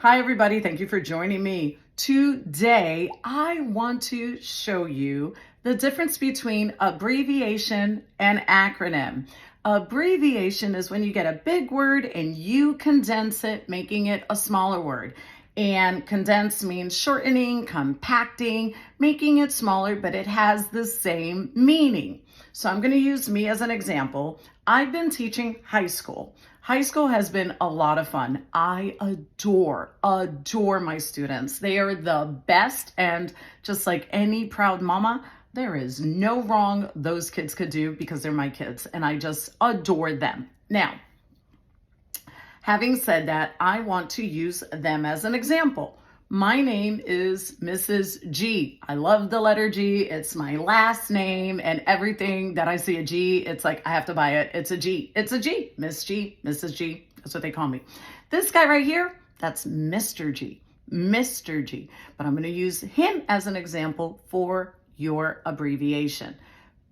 Hi, everybody. Thank you for joining me. Today, I want to show you the difference between abbreviation and acronym. Abbreviation is when you get a big word and you condense it, making it a smaller word. And condense means shortening, compacting, making it smaller, but it has the same meaning. So I'm going to use me as an example. I've been teaching high school. High school has been a lot of fun. I adore my students. They are the best, and just like any proud mama, there is no wrong those kids could do because they're my kids, and I just adore them. Now, having said that, I want to use them as an example. My name is Mrs. G. I love the letter G. It's my last name, and everything that I see a G, it's like I have to buy it. It's a G. It's a G. Miss G, Mrs. G. That's what they call me. This guy right here, that's Mr. G. Mr. G. But I'm going to use him as an example for your abbreviation.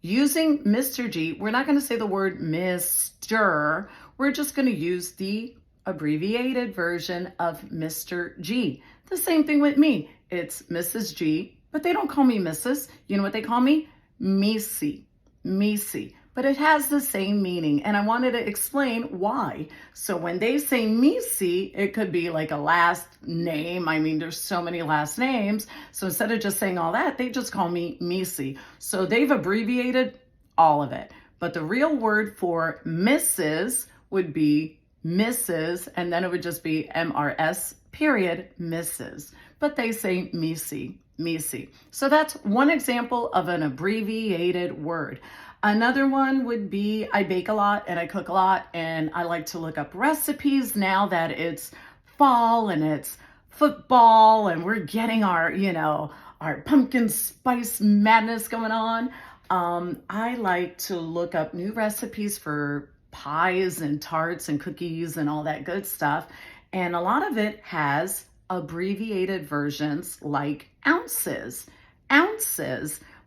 Using Mr. G, we're not going to say the word Mr. We're just going to use the abbreviated version of Mr. G. The same thing with me. It's Mrs. G, but they don't call me Mrs. You know what they call me? Missy. Missy. But it has the same meaning, and I wanted to explain why. So when they say Missy, it could be like a last name. I mean, there's so many last names. So instead of just saying all that, they just call me Missy. So they've abbreviated all of it. But the real word for Mrs. would be Mrs., and then it would just be MRS, period, Mrs. But they say Missy, Missy. So that's one example of an abbreviated word. Another one would be I bake a lot and I cook a lot, and I like to look up recipes now that it's fall and it's football and we're getting our pumpkin spice madness going on. I like to look up new recipes for pies and tarts and cookies and all that good stuff. And a lot of it has abbreviated versions like ounces,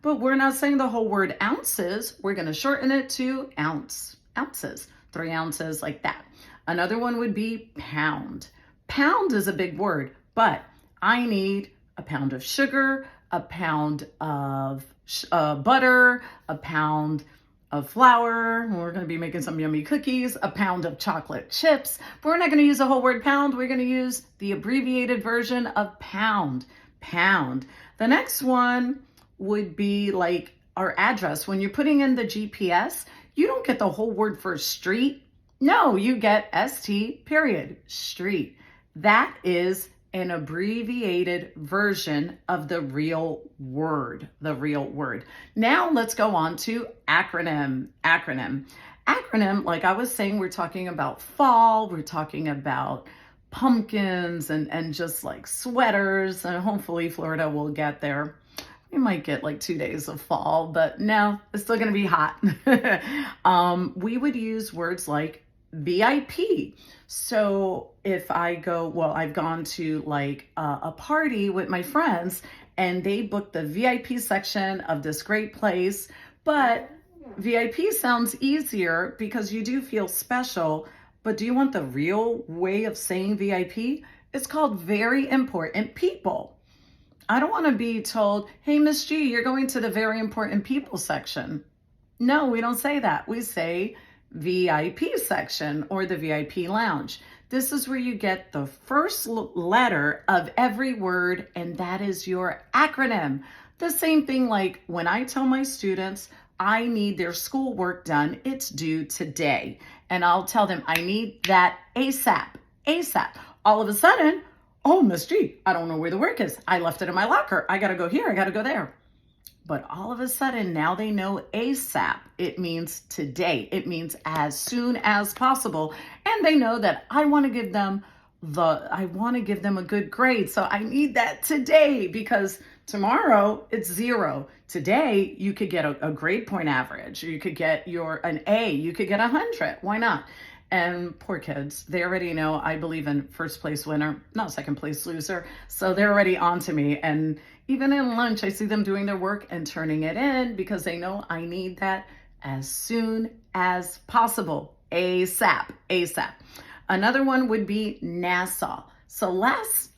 but we're not saying the whole word ounces. We're going to shorten it to ounces, 3 ounces, like that. Another one would be pound. Pound is a big word, but I need a pound of sugar, a pound of butter, a pound of flour. We're going to be making some yummy cookies, a pound of chocolate chips. But we're not going to use the whole word pound. We're going to use the abbreviated version of pound. The next one would be like our address. When you're putting in the GPS, you don't get the whole word for street. No, you get ST, period, street. That is an abbreviated version of the real word, Now let's go on to acronym. Acronym, like I was saying, we're talking about fall, we're talking about pumpkins and just like sweaters, and hopefully Florida will get there. We might get like 2 days of fall, but no, it's still gonna be hot. We would use words like VIP. So if I go, I've gone to like a party with my friends and they booked the VIP section of this great place, but VIP sounds easier because you do feel special, but do you want the real way of saying VIP? It's called very important people. I don't want to be told, hey, Miss G, you're going to the very important people section. No, we don't say that. We say VIP section or the VIP lounge. This is where you get the first letter of every word, and that is your acronym. The same thing like when I tell my students I need their schoolwork done, it's due today. And I'll tell them I need that ASAP. All of a sudden, oh, Miss G, I don't know where the work is. I left it in my locker. I got to go here. I got to go there. But all of a sudden, now they know ASAP. It means today. It means as soon as possible. And they know that I want to give them a good grade. So I need that today because tomorrow it's 0. Today, you could get a grade point average. You could get an A. You could get 100. Why not? And poor kids, they already know I believe in first place winner, not second place loser. So they're already on to me. And even in lunch, I see them doing their work and turning it in because they know I need that as soon as possible. ASAP. Another one would be NASA. So last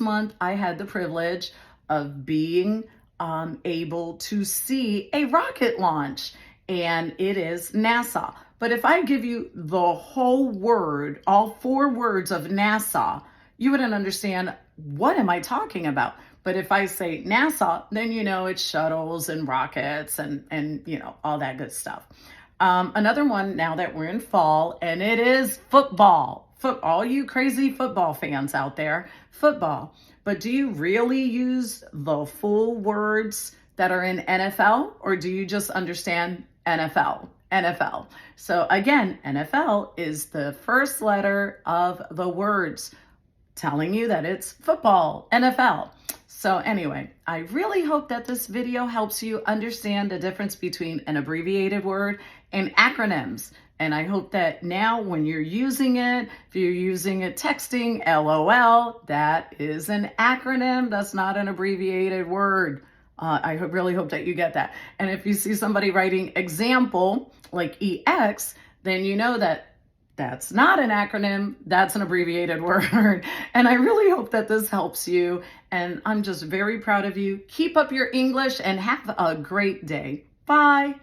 month I had the privilege of being able to see a rocket launch, and it is NASA. But if I give you the whole word, all 4 words of NASA, you wouldn't understand what am I talking about. But if I say NASA, then you know it's shuttles and rockets and you know, all that good stuff. Another one, now that we're in fall, and it is football. All you crazy football fans out there, football. But do you really use the full words that are in NFL, or do you just understand NFL? NFL. So again, NFL is the first letter of the words, telling you that it's football, NFL. So anyway, I really hope that this video helps you understand the difference between an abbreviated word and acronyms. And I hope that now when you're using it, if you're using it texting, LOL, that is an acronym. That's not an abbreviated word. Really hope that you get that. And if you see somebody writing example, like EX, then you know that that's not an acronym, that's an abbreviated word. And I really hope that this helps you. And I'm just very proud of you. Keep up your English and have a great day. Bye.